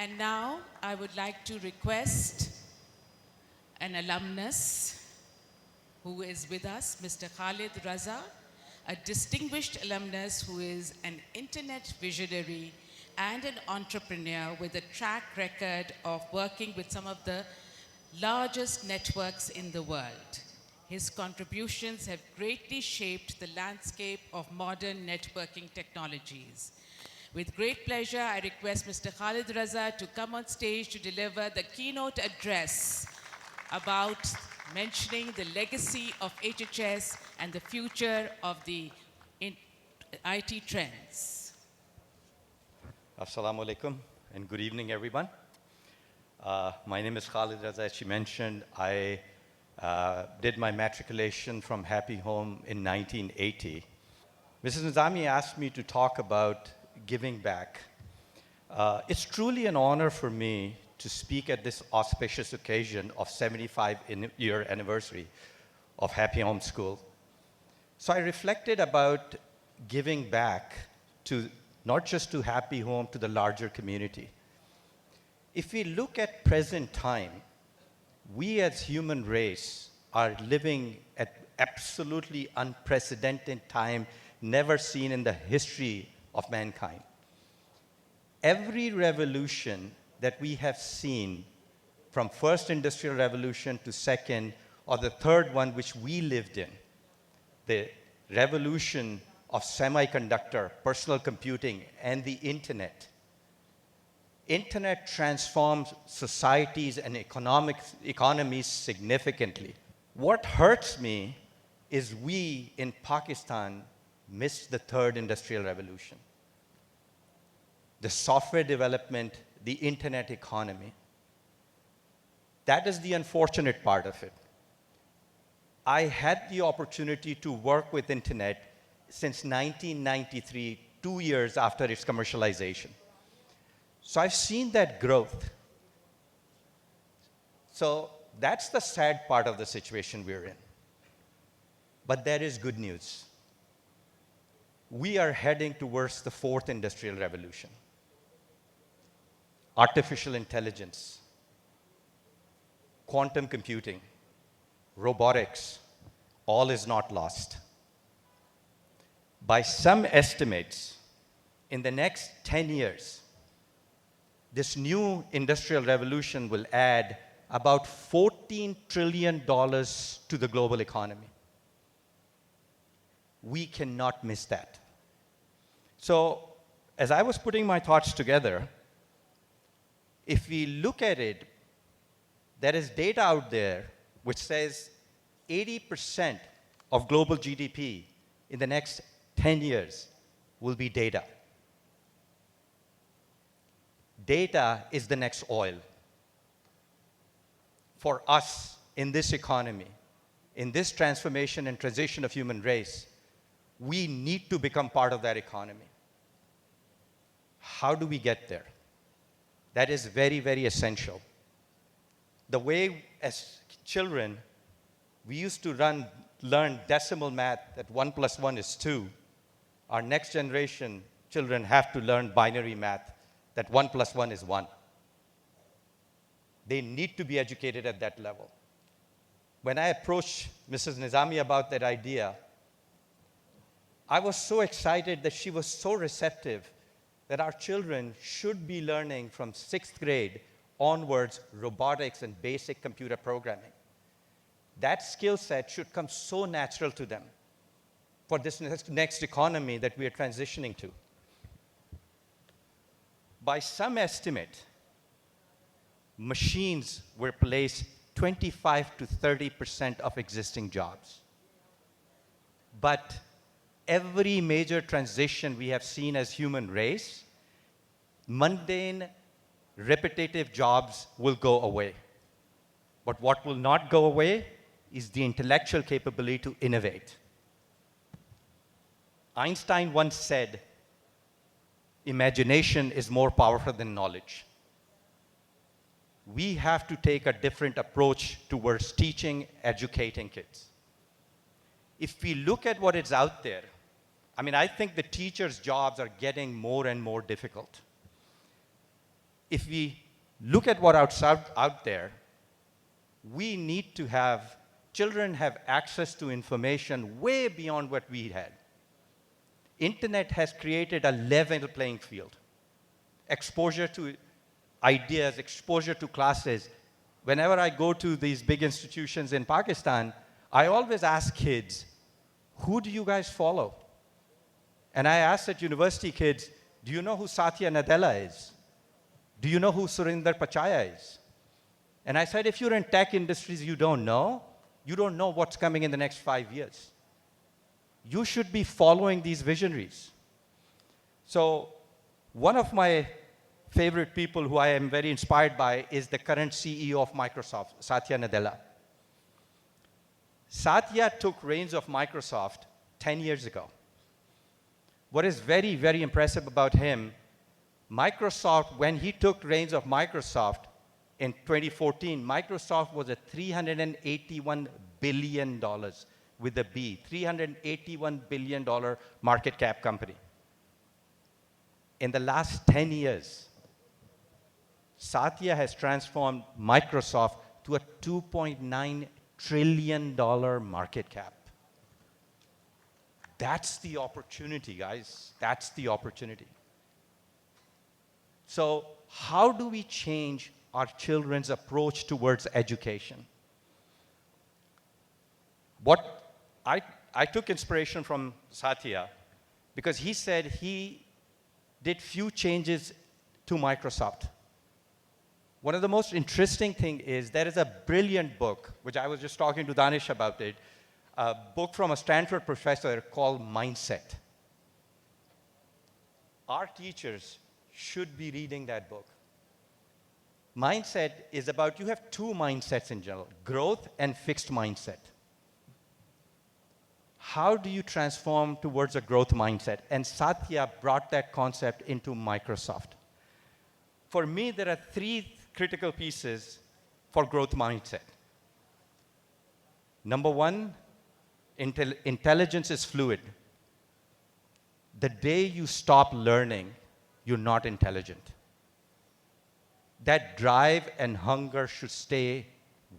And now I would like to request an alumnus who is with us, Mr. Khalid Raza, a distinguished alumnus who is an internet visionary and an entrepreneur with a track record of working with some of the largest networks in the world. His contributions have greatly shaped the landscape of modern networking technologies. With great pleasure, I request Mr. Khalid Raza to come on stage to deliver the keynote address about mentioning the legacy of HHS and the future of the IT trends. Assalamu alaikum and good evening, everyone. My name is Khalid Raza. As she mentioned, I did my matriculation from Happy Home in 1980. Mrs. Nizami asked me to talk about giving back. It's truly an honor for me to speak at this auspicious occasion of 75-year anniversary of Happy Home School. So I reflected about giving back to not just to Happy Home, to the larger community. If we look at present time, we as human race are living at absolutely unprecedented time, never seen in the history of mankind. Every revolution that we have seen, from first industrial revolution to second, or the third one which we lived in, the revolution of semi-conductor, personal computing, and the internet. Internet transforms societies and economies significantly. What hurts me is we in Pakistan missed the third industrial revolution. The software development, the internet economy. That is the unfortunate part of it. I had the opportunity to work with internet since 1993, 2 years after its commercialization. So I've seen that growth. So that's the sad part of the situation we're in. But there is good news. We are heading towards the fourth industrial revolution. Artificial intelligence, quantum computing, robotics, all is not lost. By some estimates, in the next 10 years, this new industrial revolution will add about $14 trillion to the global economy. We cannot miss that. So, as I was putting my thoughts together, if we look at it, there is data out there which says 80% of global GDP in the next 10 years will be data. Data is the next oil. For us in this economy, in this transformation and transition of human race, we need to become part of that economy. How do we get there? That is very, very essential. The way as children, we used to learn decimal math that 1 + 1 is 2. Our next generation children have to learn binary math that 1 + 1 is 1. They need to be educated at that level. When I approached Mrs. Nizami about that idea, I was so excited that she was so receptive that our children should be learning from 6th grade onwards robotics and basic computer programming. That skill set should come so natural to them for this next economy that we are transitioning to. By some estimate, machines will replace 25 to 30% of existing jobs. But every major transition we have seen as human race, mundane, repetitive jobs will go away. But what will not go away is the intellectual capability to innovate. Einstein once said, imagination is more powerful than knowledge. We have to take a different approach towards teaching, educating kids. If we look at what is out there, I think the teachers' jobs are getting more and more difficult. if we look at what out there, we need to have, children have access to information way beyond what we had. Internet has created a level playing field. Exposure to ideas, exposure to classes. Whenever I go to these big institutions in Pakistan, I always ask kids, who do you guys follow? And I asked at university kids, do you know who Satya Nadella is? Do you know who Surinder Pichai is? And I said, if you're in tech industries you don't know what's coming in the next 5 years. You should be following these visionaries. So one of my favorite people who I am very inspired by is the current CEO of Microsoft, Satya Nadella. Satya took reins of Microsoft 10 years ago. What is very, very impressive about him, Microsoft, when he took reins of Microsoft in 2014, Microsoft was a $381 billion with a B, $381 billion market cap company. In the last 10 years, Satya has transformed Microsoft to a $2.9 trillion market cap. That's the opportunity, guys. That's the opportunity. So how do we change our children's approach towards education? I took inspiration from Satya because he said he did few changes to Microsoft. One of the most interesting things is there is a brilliant book, which I was just talking to Danish about it, a book from a Stanford professor called Mindset. Our teachers should be reading that book. Mindset is about, you have two mindsets in general, growth and fixed mindset. How do you transform towards a growth mindset? And Satya brought that concept into Microsoft. For me, there are three critical pieces for growth mindset. Number one, intelligence is fluid. The day you stop learning, you're not intelligent. That drive and hunger should stay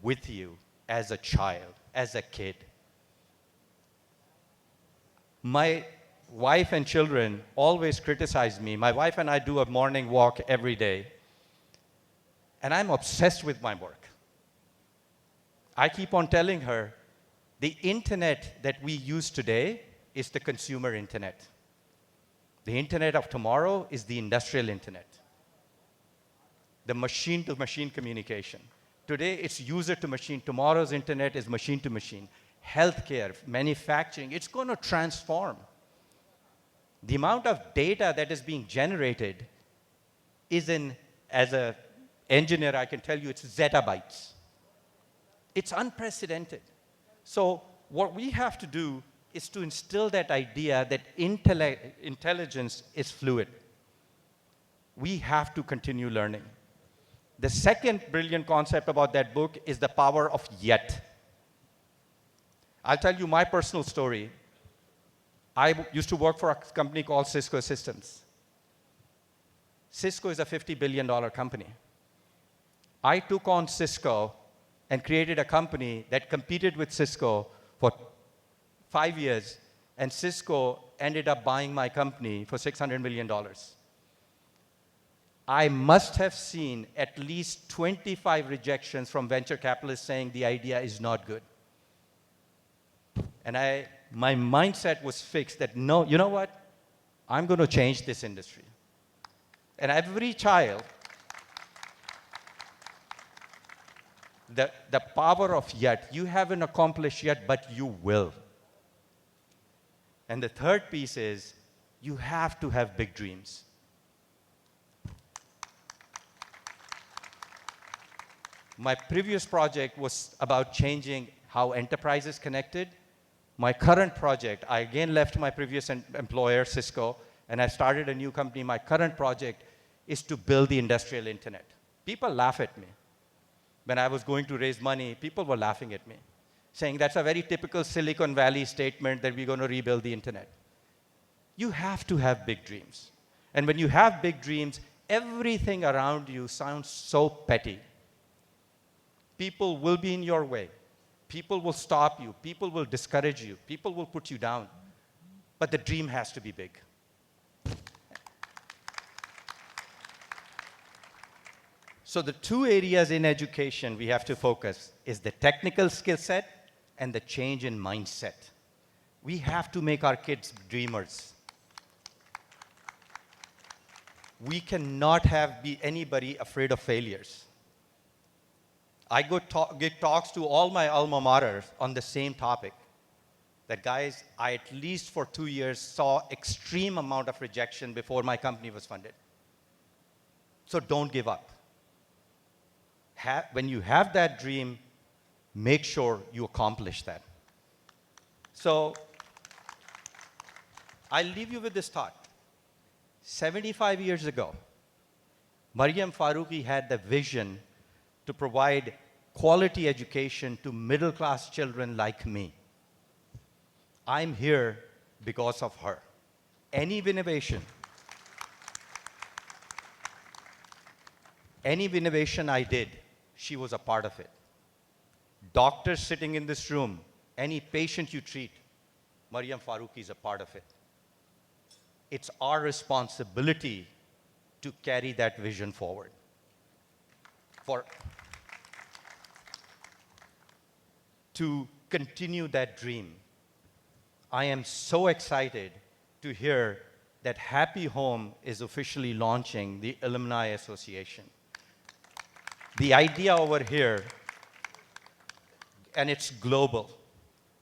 with you as a child, as a kid. My wife and children always criticize me. My wife and I do a morning walk every day. And I'm obsessed with my work. I keep on telling her, the internet that we use today is the consumer internet. The internet of tomorrow is the industrial internet. The machine-to-machine communication. Today, it's user-to-machine. Tomorrow's internet is machine-to-machine. Healthcare, manufacturing, it's going to transform. The amount of data that is being generated is as an engineer, I can tell you it's zettabytes. It's unprecedented. So what we have to do is to instill that idea that intelligence is fluid. We have to continue learning. The second brilliant concept about that book is the power of yet. I'll tell you my personal story. I used to work for a company called Cisco Systems. Cisco is a $50 billion company. I took on Cisco and created a company that competed with Cisco for 5 years, and Cisco ended up buying my company for $600 million. I must have seen at least 25 rejections from venture capitalists saying the idea is not good. And my mindset was fixed that, no, you know what? I'm going to change this industry. And every child, the power of yet, you haven't accomplished yet, but you will. And the third piece is, you have to have big dreams. My previous project was about changing how enterprises connected. My current project, I again left my previous employer, Cisco, and I started a new company. My current project is to build the industrial internet. People laugh at me. When I was going to raise money, people were laughing at me, saying that's a very typical Silicon Valley statement that we're going to rebuild the internet. You have to have big dreams. And when you have big dreams, everything around you sounds so petty. People will be in your way. People will stop you. People will discourage you. People will put you down. But the dream has to be big. So the two areas in education we have to focus is the technical skill set and the change in mindset. We have to make our kids dreamers. We cannot be anybody afraid of failures. I give talks to all my alma maters on the same topic. That guys, I at least for 2 years saw extreme amount of rejection before my company was funded. So don't give up. When you have that dream, make sure you accomplish that. So I'll leave you with this thought. 75 years ago, Maryam Faruqi had the vision to provide quality education to middle-class children like me. I'm here because of her. Any innovation I did, she was a part of it. Doctors sitting in this room, any patient you treat, Maryam Faruqi is a part of it. It's our responsibility to carry that vision forward. To continue that dream. I am so excited to hear that Happy Home is officially launching the Alumni Association. The idea over here, and it's global.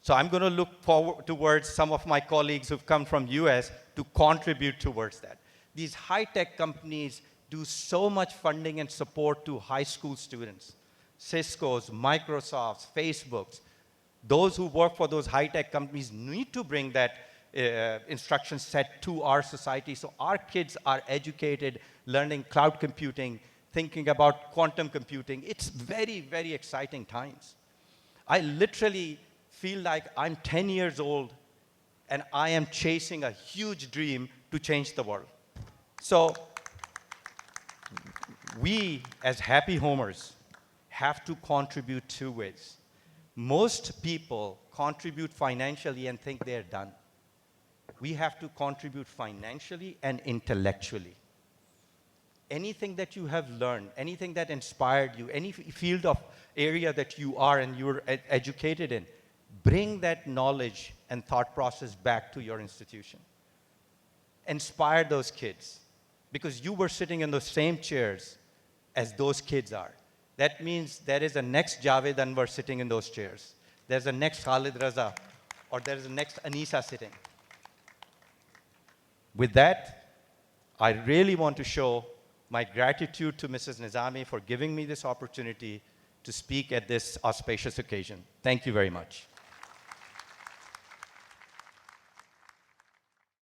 So I'm going to look forward towards some of my colleagues who've come from US to contribute towards that. These high-tech companies do so much funding and support to high school students. Cisco's, Microsoft's, Facebook's. Those who work for those high-tech companies need to bring that instruction set to our society so our kids are educated, learning cloud computing, thinking about quantum computing. It's very, very exciting times. I literally feel like I'm 10 years old and I am chasing a huge dream to change the world. So we, as happy homers, have to contribute two ways. Most people contribute financially and think they're done. We have to contribute financially and intellectually. Anything that you have learned, anything that inspired you, any field of area that you are and you're educated in, bring that knowledge and thought process back to your institution. Inspire those kids, because you were sitting in those same chairs as those kids are. That means there is a next Javed Anwar sitting in those chairs. There's a next Khalid Raza, or there's a next Anisa sitting. With that, I really want to show my gratitude to Mrs. Nizami for giving me this opportunity to speak at this auspicious occasion. Thank you very much.